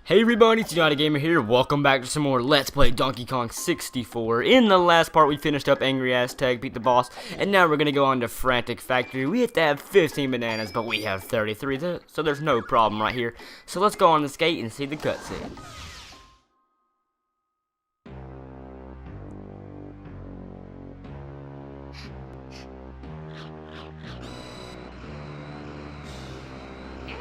Hey everybody, it's Gamer here. Welcome back to some more Let's Play Donkey Kong 64. In the last part, we finished up Angry Aztec, beat the boss, and now we're gonna go on to Frantic Factory. We have to have 15 bananas, but we have 33, so there's no problem right here. So let's go on the skate and see the cutscene.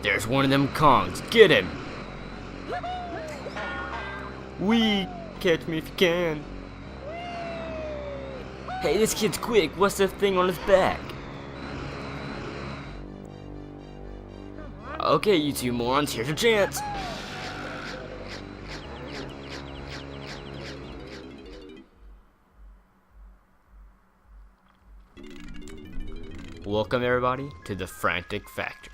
There's one of them Kongs. Get him! Wee! Catch me if you can. Hey, this kid's quick. What's the thing on his back? Okay, you two morons, here's your chance. Welcome everybody to the Frantic Factory.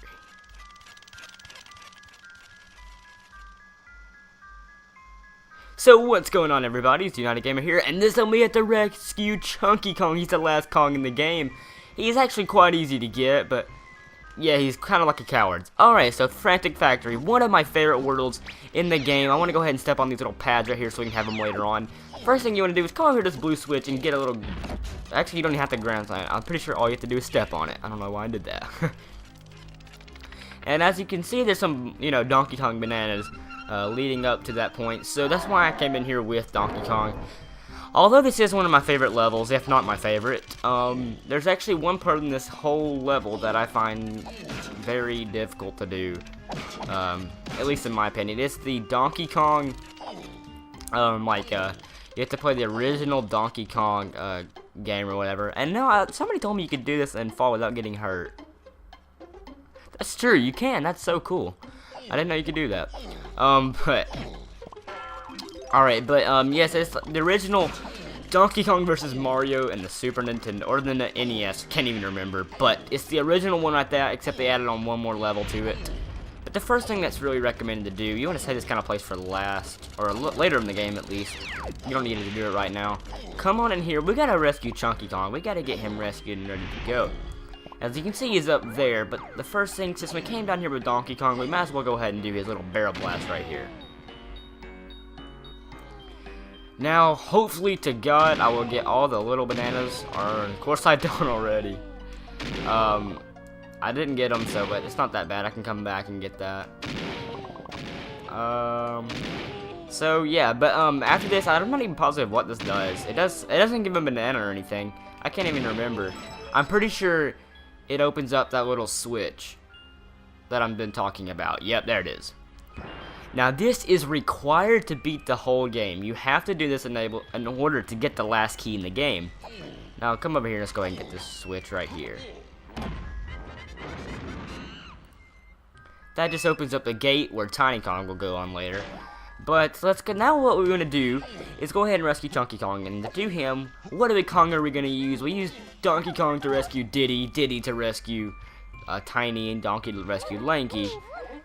So what's going on everybody, it's Gamer here, and this time we have to rescue Chunky Kong. He's the last Kong in the game. He's actually quite easy to get, but yeah, he's kind of like a coward. Alright, so Frantic Factory, one of my favorite worlds in the game. I want to go ahead and step on these little pads right here so we can have them later on. First thing you want to do is come over to this blue switch and get a little... Actually, you don't even have to ground sign. I'm pretty sure all you have to do is step on it. I don't know why I did that. And as you can see, there's some, Donkey Kong bananas leading up to that point, so that's why I came in here with Donkey Kong. Although this is one of my favorite levels, if not my favorite, there's actually one part in this whole level that I find very difficult to do, at least in my opinion. It's the Donkey Kong, you have to play the original Donkey Kong game or whatever, and no, somebody told me you could do this and fall without getting hurt. That's true, you can, that's so cool. I didn't know you could do that. Yes, it's the original Donkey Kong vs. Mario and the Super Nintendo, or the NES, can't even remember, but it's the original one like that, except they added on one more level to it. But the first thing that's really recommended to do, you want to save this kind of place for last, or later in the game at least. You don't need to do it right now. Come on in here, we gotta rescue Chunky Kong, we gotta get him rescued and ready to go. As you can see, he's up there, but the first thing, since we came down here with Donkey Kong, we might as well go ahead and do his little barrel blast right here. Now, hopefully to God, I will get all the little bananas, or of course I don't already. I didn't get them, but it's not that bad. I can come back and get that. So yeah, but after this, I'm not even positive what this does. It doesn't give a banana or anything. I can't even remember. I'm pretty sure it opens up that little switch that I've been talking about. Yep, there it is. Now this is required to beat the whole game. You have to do this in order to get the last key in the game. Now come over here, let's go ahead and get this switch right here. That just opens up the gate where Tiny Kong will go on later. But now what we're going to do is go ahead and rescue Chunky Kong, and to do him, what other Kong are we going to use? We use Donkey Kong to rescue Diddy, Diddy to rescue Tiny, and Donkey to rescue Lanky.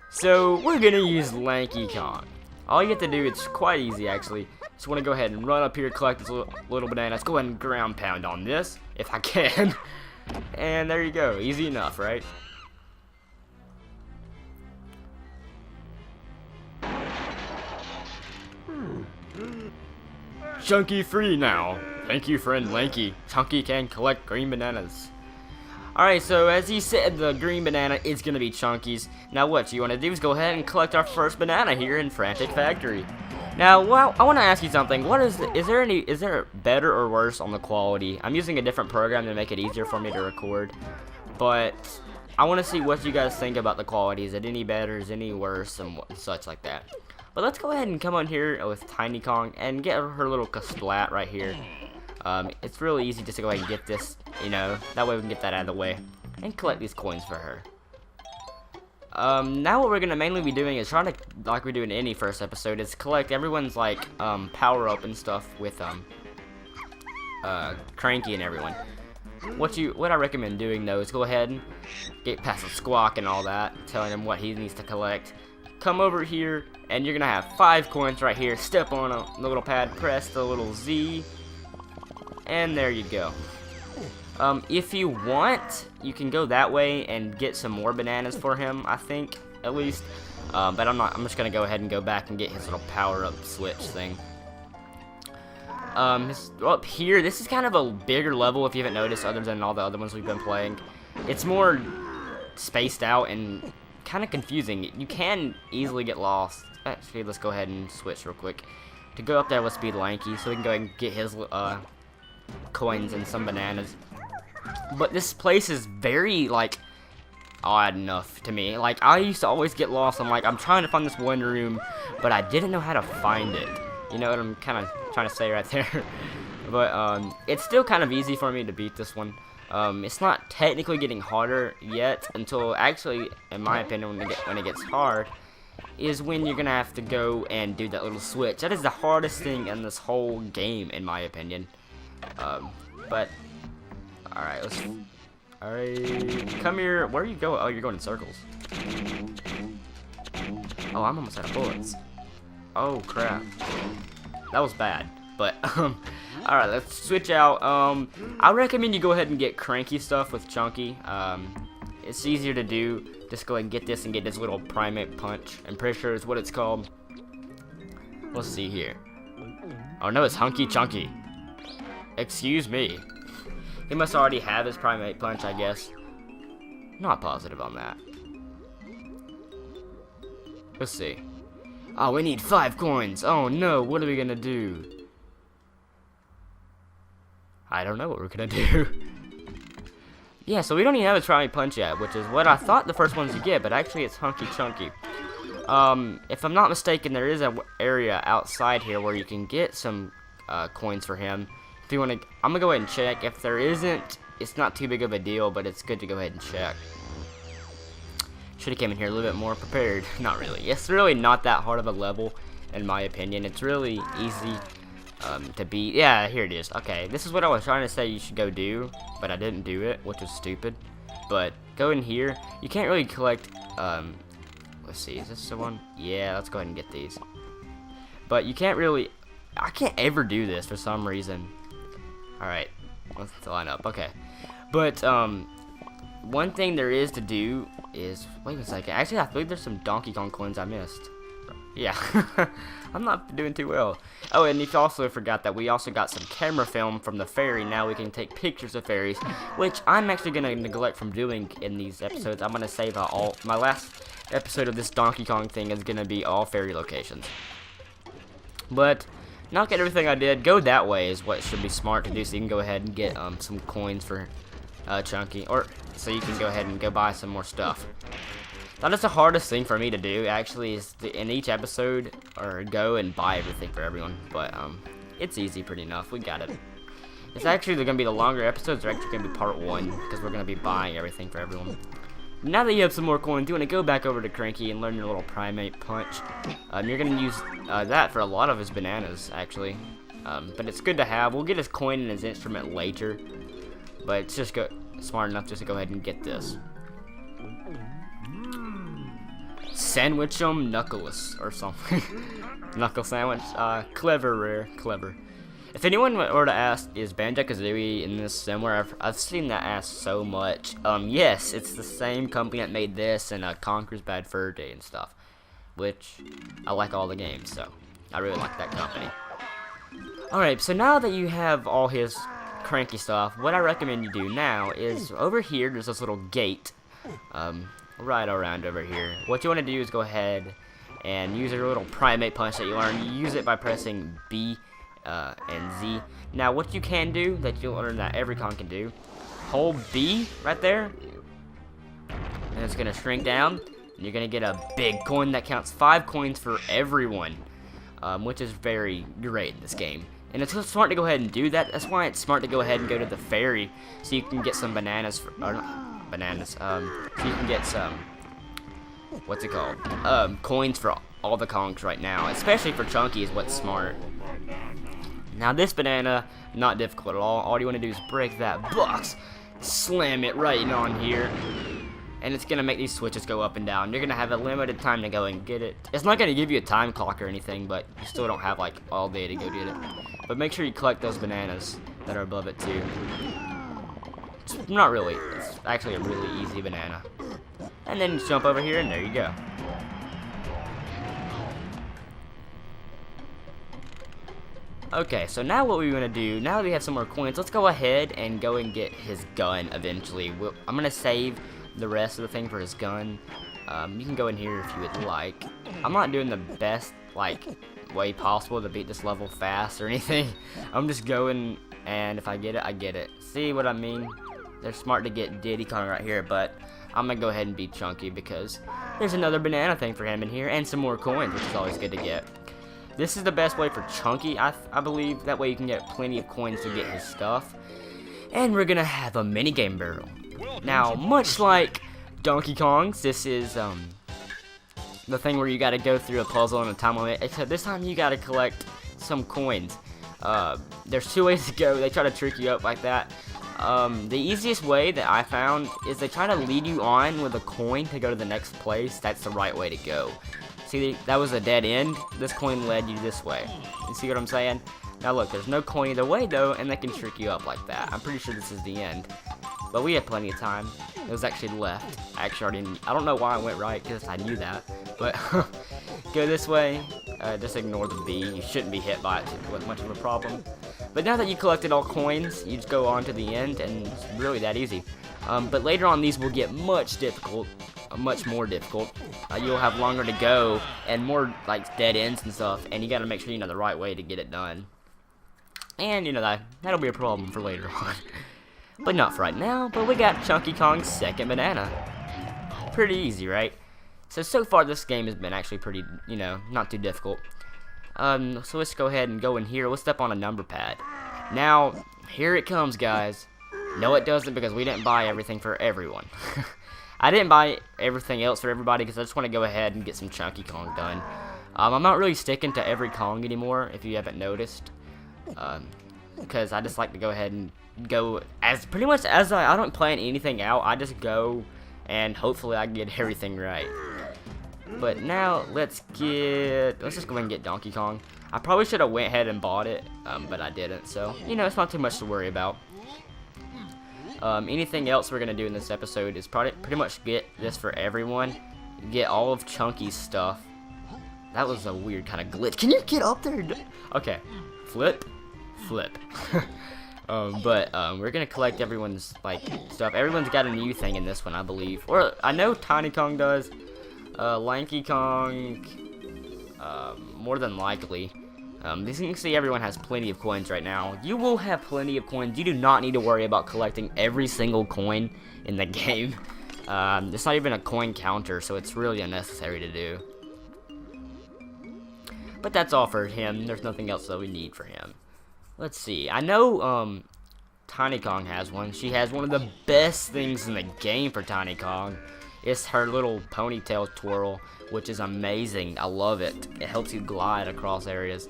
So we're going to use Lanky Kong. All you have to do, it's quite easy actually. Just want to go ahead and run up here, collect this little banana. Let's go ahead and ground pound on this, if I can. And there you go, easy enough, right? Chunky free now. Thank you, friend Lanky. Chunky can collect green bananas. Alright, so as he said, the green banana is going to be Chunky's. Now what you want to do is go ahead and collect our first banana here in Frantic Factory. Now, I want to ask you something. Is there better or worse on the quality? I'm using a different program to make it easier for me to record. But I want to see what you guys think about the quality. Is it any better? Is it any worse? And such like that. But let's go ahead and come on here with Tiny Kong and get her little splat right here. It's really easy just to go ahead and get this, that way we can get that out of the way. And collect these coins for her. Now what we're going to mainly be doing is trying to, like we do in any first episode, is collect everyone's, power up and stuff with, Cranky and everyone. What I recommend doing, though, is go ahead and get past the Squawk and all that, telling him what he needs to collect. Come over here, and you're gonna have 5 coins right here. Step on the little pad, press the little Z, and there you go. If you want, you can go that way and get some more bananas for him, I think, at least. But I'm just gonna go ahead and go back and get his little power-up switch thing. Up here, this is kind of a bigger level if you haven't noticed, other than all the other ones we've been playing. It's more spaced out and kind of confusing. You can easily get lost. Actually, let's go ahead and switch real quick. To go up there, let's be Lanky, so we can go ahead and get his coins and some bananas. But this place is very, like, odd enough to me. Like, I used to always get lost. I'm trying to find this one room, but I didn't know how to find it. You know what I'm kind of trying to say right there? But it's still kind of easy for me to beat this one. It's not technically getting harder yet, until actually, in my opinion, when it gets hard, is when you're gonna have to go and do that little switch. That is the hardest thing in this whole game, in my opinion. But alright, come here. Where are you going? Oh, you're going in circles. Oh, I'm almost out of bullets. Oh crap, that was bad. But alright, let's switch out. I recommend you go ahead and get cranky stuff with Chunky. It's easier to do. Just go ahead and get this and get this little primate punch. I'm pretty sure is what it's called. Let's see here. Oh no, it's Hunky Chunky. Excuse me. He must already have his primate punch, I guess. Not positive on that. Let's see. Oh, we need 5 coins. Oh no, what are we gonna do? I don't know what we're gonna do. Yeah, so we don't even have a primate punch yet, which is what I thought the first ones to get, but actually it's Hunky Chunky. If I'm not mistaken, there is an area outside here where you can get some coins for him. If you want to, I'm gonna go ahead and check. If there isn't, it's not too big of a deal, but it's good to go ahead and check. Should have came in here a little bit more prepared. Not really. It's really not that hard of a level, in my opinion. It's really easy to beat. Yeah, here it is. Okay, this is what I was trying to say you should go do, but I didn't do it, which is stupid. But go in here. You can't really collect. Let's see. Is this the one? Yeah, let's go ahead and get these. But you can't really. I can't ever do this for some reason. All right, let's line up. Okay, but one thing there is to do is, wait a second. Actually, I believe there's some Donkey Kong coins I missed. Yeah, I'm not doing too well. Oh, and you also forgot that we also got some camera film from the ferry. Now we can take pictures of ferries, which I'm actually gonna neglect from doing in these episodes. I'm gonna save all. My last episode of this Donkey Kong thing is gonna be all ferry locations. But not get everything I did. Go that way is what should be smart to do, so you can go ahead and get some coins for Chunky, or so you can go ahead and go buy some more stuff. That is the hardest thing for me to do, actually, is to, in each episode, or go and buy everything for everyone. But it's easy pretty enough. We got it. It's actually going to be the longer episodes. They're actually going to be part 1, because we're going to be buying everything for everyone. Now that you have some more coins, you want to go back over to Cranky and learn your little primate punch. You're going to use that for a lot of his bananas, actually. But it's good to have. We'll get his coin and his instrument later. But it's just smart enough just to go ahead and get this. Sandwich 'em knuckles or something. Knuckle sandwich. Clever, rare, clever. If anyone were to ask, is Banjo-Kazooie in this somewhere? I've seen that asked so much. Yes, it's the same company that made this and Conker's Bad Fur Day and stuff. Which, I like all the games, so I really like that company. Alright, so now that you have all his cranky stuff, what I recommend you do now is over here, there's this little gate. Right around over here. What you want to do is go ahead and use your little primate punch that you learned. You use it by pressing B and Z. Now, what you can do that you'll learn that every con can do, hold B right there, and it's gonna shrink down, and you're gonna get a big coin that counts 5 coins for everyone, which is very great in this game. And it's smart to go ahead and do that. That's why it's smart to go ahead and go to the ferry, so you can get some bananas for, or not bananas. So you can get some, what's it called? Coins for all the Kongs right now, especially for Chunky is what's smart. Now this banana, not difficult at all. All you want to do is break that box, slam it right on here, and it's going to make these switches go up and down. You're going to have a limited time to go and get it. It's not going to give you a time clock or anything, but you still don't have like all day to go get it. But make sure you collect those bananas that are above it too. It's not really, it's actually a really easy banana. And then you jump over here and there you go. Okay, so now what we want to do, now that we have some more coins, let's go ahead and go and get his gun eventually. I'm going to save the rest of the thing for his gun. You can go in here if you would like. I'm not doing the best, like, way possible to beat this level fast or anything. I'm just going, and if I get it, I get it. See what I mean? They're smart to get Diddy Kong right here, but I'm going to go ahead and beat Chunky because there's another banana thing for him in here and some more coins, which is always good to get. This is the best way for Chunky, I believe. That way you can get plenty of coins to get his stuff. And we're going to have a minigame barrel. Now, much like Donkey Kong's, this is the thing where you got to go through a puzzle in a time limit. Except this time you got to collect some coins. There's two ways to go. They try to trick you up like that. The easiest way that I found is they try to lead you on with a coin to go to the next place. That's the right way to go. See, that was a dead end. This coin led you this way. You see what I'm saying? Now look, there's no coin either way though, and they can trick you up like that. I'm pretty sure this is the end. But we had plenty of time. It was actually left. I don't know why I went right, because I knew that. But go this way. Just ignore the B. You shouldn't be hit by it. It wasn't much of a problem. But now that you collected all coins, you just go on to the end, and it's really that easy. But later on, these will get much more difficult. You'll have longer to go, and more like dead ends and stuff, and you gotta make sure you know the right way to get it done. And you know that'll be a problem for later on. But not for right now, but we got Chunky Kong's second banana. Pretty easy, right? So far this game has been actually pretty, you know, not too difficult. So let's go ahead and go in here. Let's step on a number pad. Now, here it comes, guys. No, it doesn't, because we didn't buy everything for everyone. I didn't buy everything else for everybody because I just want to go ahead and get some Chunky Kong done. I'm not really sticking to every Kong anymore, if you haven't noticed. Because I just like to go ahead and go as pretty much as I don't plan anything out. I just go and hopefully I get everything right. But now let's just go ahead and get Donkey Kong. I probably should have went ahead and bought it, but I didn't. So you know, it's not too much to worry about. Anything else we're gonna do in this episode is pretty much get this for everyone. Get all of Chunky's stuff. That was a weird kind of glitch. Can you get up there? Okay, flip. We're gonna collect everyone's like stuff. Everyone's got a new thing in this one, I believe. Or I know Tiny Kong does. Lanky Kong, more than likely. As you can see, everyone has plenty of coins right now. You will have plenty of coins. You do not need to worry about collecting every single coin in the game. It's not even a coin counter, so it's really unnecessary to do. But that's all for him. There's nothing else that we need for him. Let's see. I know Tiny Kong has one. She has one of the best things in the game for Tiny Kong. It's her little ponytail twirl, which is amazing. I love it. It helps you glide across areas.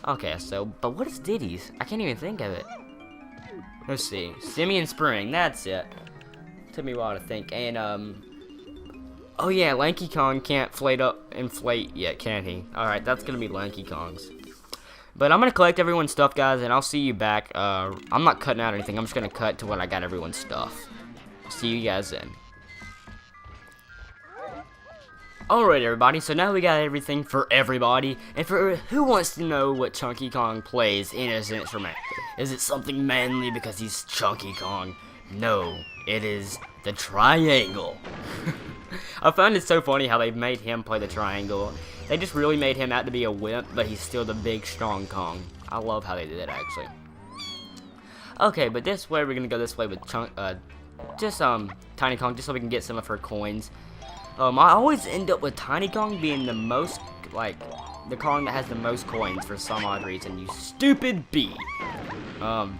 Okay, but what is Diddy's? I can't even think of it. Let's see. Simeon Spring, that's it. Took me a while to think. And, oh yeah, Lanky Kong can't inflate yet, can he? Alright, that's gonna be Lanky Kong's. But I'm gonna collect everyone's stuff, guys, and I'll see you back. I'm not cutting out anything. I'm just gonna cut to when I got everyone's stuff. See you guys then. Alright everybody, so now we got everything for everybody, and for who wants to know what Chunky Kong plays in his instrument? Is it something manly because he's Chunky Kong? No, it is the triangle. I found it so funny how they made him play the triangle. They just really made him out to be a wimp, but he's still the big strong Kong. I love how they did it actually. Okay, but this way we're gonna go this way with Tiny Kong, just so we can get some of her coins. I always end up with Tiny Kong being the most, like, the Kong that has the most coins for some odd reason, you stupid bee. But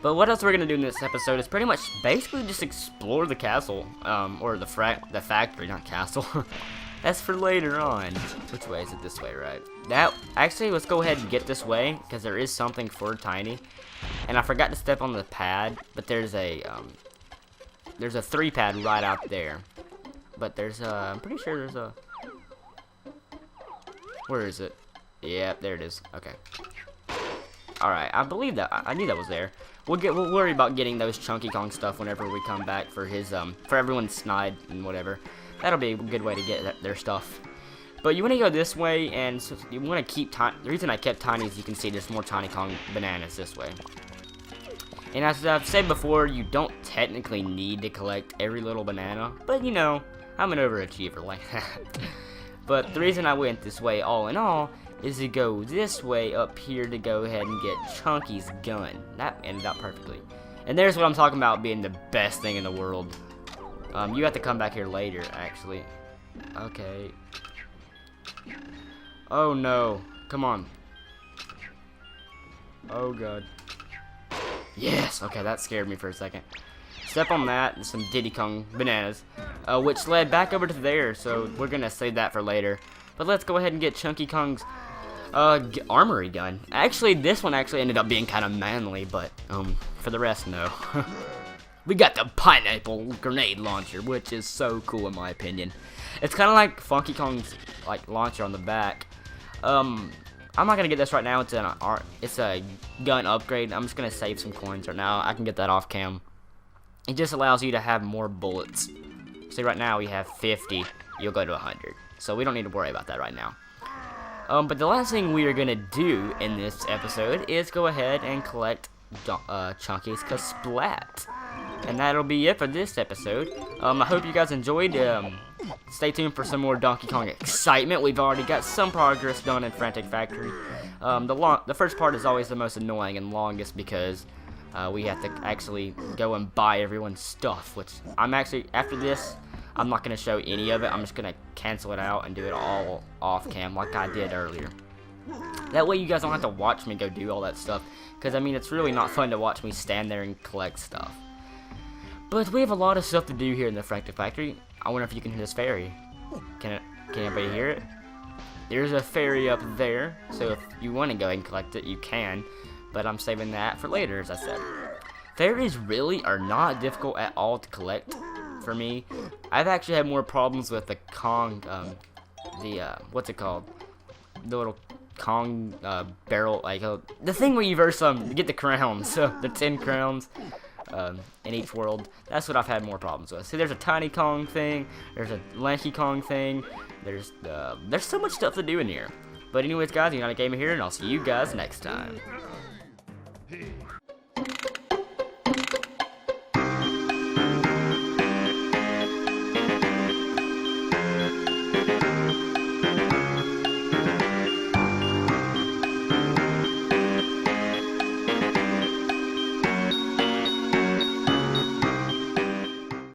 what else we're gonna do in this episode is pretty much basically just explore the castle, or the factory, not castle. That's for later on. Which way is it? This way, right? Actually, let's go ahead and get this way, because there is something for Tiny. And I forgot to step on the pad, but there's a 3 pad right out there. But I'm pretty sure there's a, where is it? Yeah, there it is. Okay. Alright, I believe that, I knew that was there. We'll worry about getting those Chunky Kong stuff whenever we come back for his, for everyone's snide and whatever. That'll be a good way to get their stuff. But you want to go this way, and so you want to keep the reason I kept tiny is you can see there's more tiny Kong bananas this way. And as I've said before, you don't technically need to collect every little banana, but you know, I'm an overachiever like that. But the reason I went this way, all in all, is to go this way up here to go ahead and get Chunky's gun. That ended up perfectly. And there's what I'm talking about being the best thing in the world. You have to come back here later, actually. Okay. Oh no. Come on. Oh god. Yes! Okay, that scared me for a second. Step on that and some Diddy Kong bananas, which led back over to there, so we're gonna save that for later. But let's go ahead and get Chunky Kong's armory gun. Actually, this one actually ended up being kind of manly, but for the rest, no. We got the pineapple grenade launcher, which is so cool in my opinion. It's kind of like Funky Kong's like launcher on the back. I'm not gonna get this right now. It's a gun upgrade. I'm just gonna save some coins right now. I can get that off cam. It just allows you to have more bullets. See, right now we have 50. You'll go to 100. So we don't need to worry about that right now. But the last thing we are gonna do in this episode is go ahead and collect Chunky's Splat. And that'll be it for this episode. I hope you guys enjoyed. Stay tuned for some more Donkey Kong excitement. We've already got some progress done in Frantic Factory. The first part is always the most annoying and longest because we have to actually go and buy everyone's stuff. Which I'm actually, after this, I'm not going to show any of it. I'm just going to cancel it out and do it all off cam like I did earlier. That way you guys don't have to watch me go do all that stuff. Because, I mean, it's really not fun to watch me stand there and collect stuff. But we have a lot of stuff to do here in the Frantic Factory. I wonder if you can hear this fairy. Can anybody hear it? There's a fairy up there, so if you want to go ahead and collect it, you can. But I'm saving that for later, as I said. Fairies really are not difficult at all to collect for me. I've actually had more problems with the Kong, what's it called? The little Kong barrel, like the thing where you verse get the crowns, the 10 crowns. In each world, that's what I've had more problems with. See, there's a Tiny Kong thing, there's a Lanky Kong thing, there's so much stuff to do in here. But anyways, guys, you're not a gamer here, and I'll see you guys next time.